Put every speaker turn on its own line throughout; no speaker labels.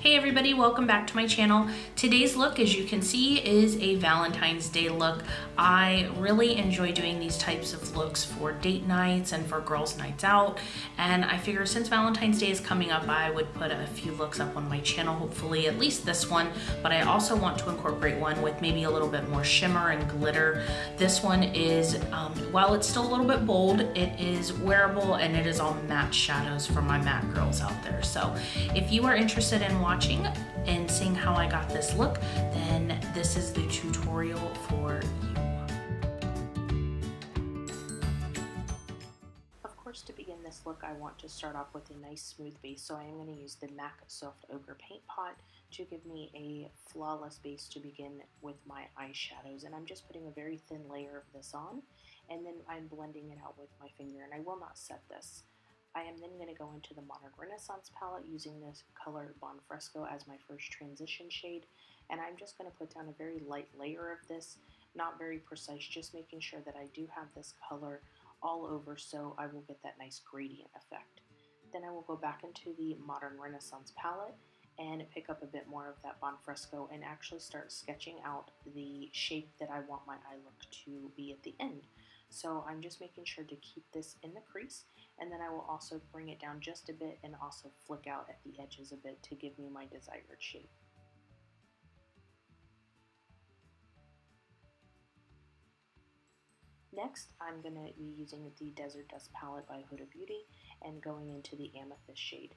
Hey everybody, welcome back to my channel. Today's look, as you can see, is a Valentine's Day look. I really enjoy doing these types of looks for date nights and for girls' nights out. And I figure since Valentine's Day is coming up, I would put a few looks up on my channel, hopefully at least this one. But I also want to incorporate one with maybe a little bit more shimmer and glitter. This one is, while it's still a little bit bold, it is wearable and it is all matte shadows for my matte girls out there. So if you are interested in watching and seeing how I got this look, then this is the tutorial for you. Of course, to begin this look, I want to start off with a nice smooth base, so I am going to use the MAC Soft Ochre Paint Pot to give me a flawless base to begin with my eyeshadows. And I'm just putting a very thin layer of this on, and then I'm blending it out with my finger, and I will not set this. I am then going to go into the Modern Renaissance palette using this color Bon Fresco as my first transition shade, and I'm just going to put down a very light layer of this, not very precise, just making sure that I do have this color all over so I will get that nice gradient effect. Then I will go back into the Modern Renaissance palette and pick up a bit more of that Bon Fresco and actually start sketching out the shape that I want my eye look to be at the end. So I'm just making sure to keep this in the crease, and then I will also bring it down just a bit and also flick out at the edges a bit to give me my desired shape. Next, I'm going to be using the Desert Dust palette by Huda Beauty and going into the Amethyst shade.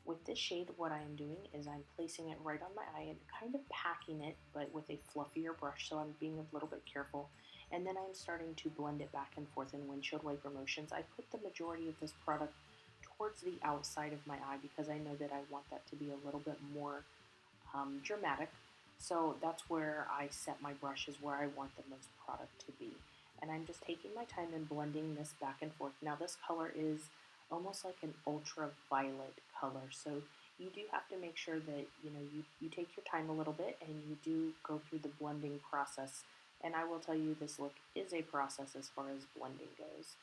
With this shade, what I am doing is I'm placing it right on my eye and kind of packing it, but with a fluffier brush, so I'm being a little bit careful. And then I'm starting to blend it back and forth in windshield wiper motions. I put the majority of this product towards the outside of my eye because I know that I want that to be a little bit more dramatic. So that's where I set my brushes, where I want the most product to be. And I'm just taking my time and blending this back and forth. Now this color is almost like an ultraviolet color, so you do have to make sure that you take your time a little bit and you do go through the blending process. And I will tell you, this look is a process as far as blending goes.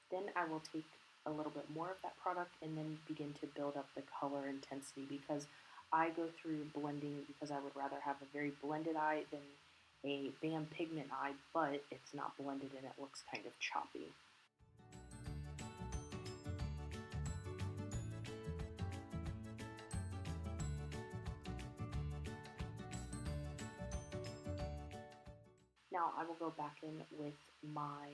Then I will take a little bit more of that product and then begin to build up the color intensity, because I go through blending because I would rather have a very blended eye than a Bam pigment eye, but it's not blended and it looks kind of choppy. Now I will go back in with my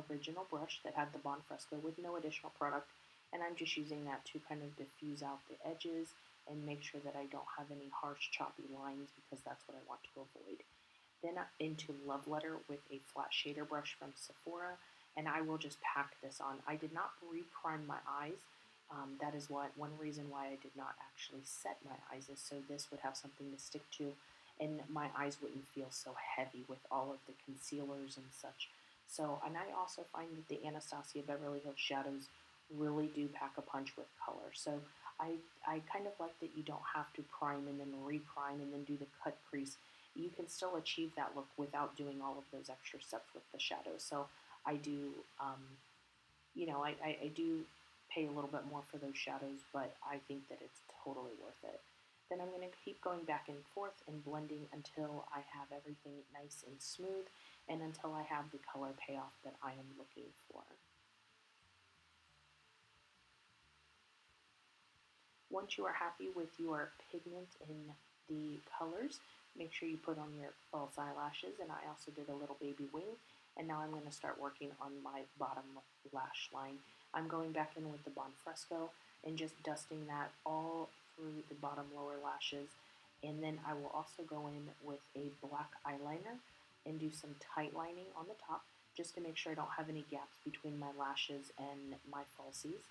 original brush that had the Bon Fresco with no additional product, and I'm just using that to kind of diffuse out the edges and make sure that I don't have any harsh choppy lines, because that's what I want to avoid. Then into Love Letter with a flat shader brush from Sephora, and I will just pack this on. I did not re-prime my eyes. That is one reason why I did not actually set my eyes, is so this would have something to stick to and my eyes wouldn't feel so heavy with all of the concealers and such. So, and I also find that the Anastasia Beverly Hills shadows really do pack a punch with color. So I kind of like that you don't have to prime and then re-prime and then do the cut crease. You can still achieve that look without doing all of those extra steps with the shadows. So I do, I do pay a little bit more for those shadows, but I think that it's totally worth it. Then I'm going to keep going back and forth and blending until I have everything nice and smooth and until I have the color payoff that I am looking for. Once you are happy with your pigment in the colors, make sure you put on your false eyelashes, and I also did a little baby wing, and now I'm going to start working on my bottom lash line. I'm going back in with the Bon Fresco and just dusting that all through the bottom lower lashes, and then I will also go in with a black eyeliner and do some tight lining on the top just to make sure I don't have any gaps between my lashes and my falsies.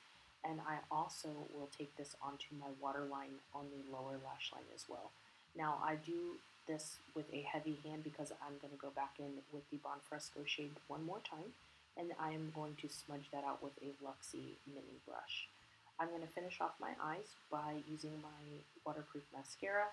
And I also will take this onto my waterline on the lower lash line as well. Now I do this with a heavy hand because I'm going to go back in with the Bon Fresco shade one more time, and I am going to smudge that out with a Luxie mini brush. I'm going to finish off my eyes by using my waterproof mascara,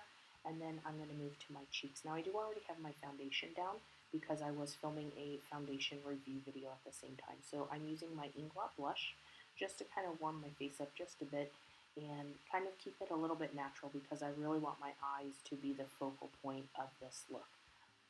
and then I'm going to move to my cheeks. Now I do already have my foundation down because I was filming a foundation review video at the same time. So I'm using my Inglot blush just to kind of warm my face up just a bit, and kind of keep it a little bit natural because I really want my eyes to be the focal point of this look.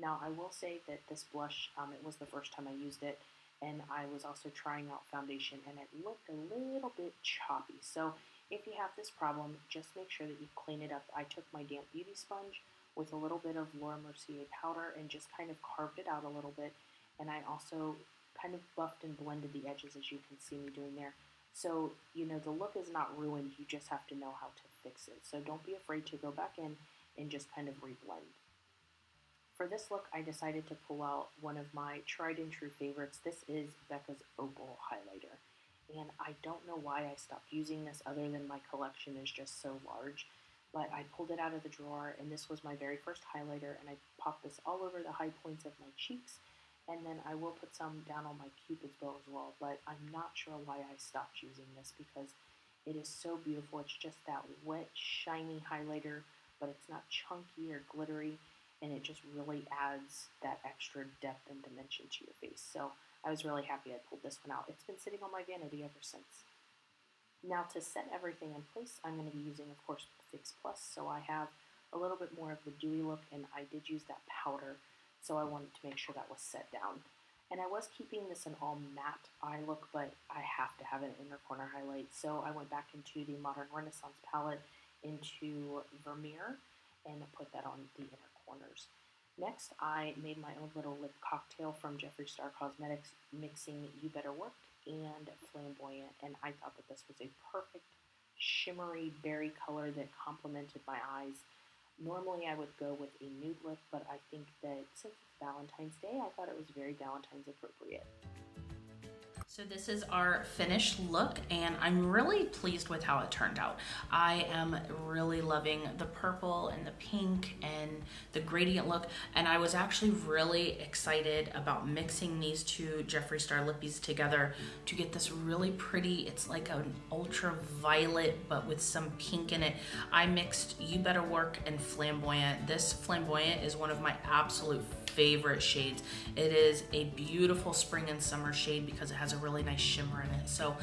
Now, I will say that this blush, it was the first time I used it, and I was also trying out foundation, and it looked a little bit choppy. So if you have this problem, just make sure that you clean it up. I took my damp beauty sponge with a little bit of Laura Mercier powder and just kind of carved it out a little bit, and I also kind of buffed and blended the edges, as you can see me doing there. So, you know, the look is not ruined, you just have to know how to fix it. So don't be afraid to go back in and just kind of reblend. For this look, I decided to pull out one of my tried and true favorites. This is Becca's Opal highlighter. And I don't know why I stopped using this other than my collection is just so large. But I pulled it out of the drawer, and this was my very first highlighter, and I popped this all over the high points of my cheeks, and then I will put some down on my cupid's bow as well, but I'm not sure why I stopped using this because it is so beautiful. It's just that wet, shiny highlighter, but it's not chunky or glittery, and it just really adds that extra depth and dimension to your face. So I was really happy I pulled this one out. It's been sitting on my vanity ever since. Now to set everything in place, I'm going to be using, of course, Fix Plus, so I have a little bit more of the dewy look, and I did use that powder, so I wanted to make sure that was set down. And I was keeping this an all matte eye look, but I have to have an inner corner highlight, so I went back into the Modern Renaissance palette into Vermeer and put that on the inner corners. Next, I made my own little lip cocktail from Jeffree Star Cosmetics, mixing You Better Work and Flamboyant, and I thought that this was a perfect shimmery berry color that complemented my eyes. Normally I would go with a nude lip, but I think that since it's Valentine's Day, I thought it was very Valentine's appropriate.
So this is our finished look, and I'm really pleased with how it turned out. I am really loving the purple and the pink and the gradient look, and I was actually really excited about mixing these two Jeffree Star lippies together to get this really pretty, it's like an ultraviolet but with some pink in it. I mixed You Better Work and Flamboyant. This Flamboyant is one of my absolute favorite shades. It is a beautiful spring and summer shade because it has a really nice shimmer in it. So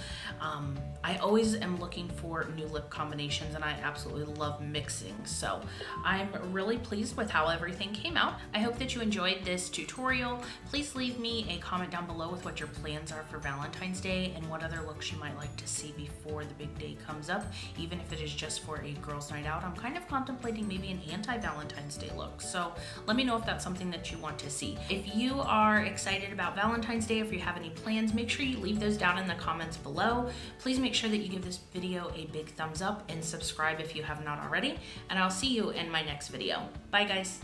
I always am looking for new lip combinations, and I absolutely love mixing. So I'm really pleased with how everything came out. I hope that you enjoyed this tutorial. Please leave me a comment down below with what your plans are for Valentine's Day and what other looks you might like to see before the big day comes up, even if it is just for a girls' night out. I'm kind of contemplating maybe an anti-Valentine's Day look. So let me know if that's something that you want to see. If you are excited about Valentine's Day, if you have any plans, make sure you leave those down in the comments below. Please make sure that you give this video a big thumbs up and subscribe if you have not already, and I'll see you in my next video. Bye guys.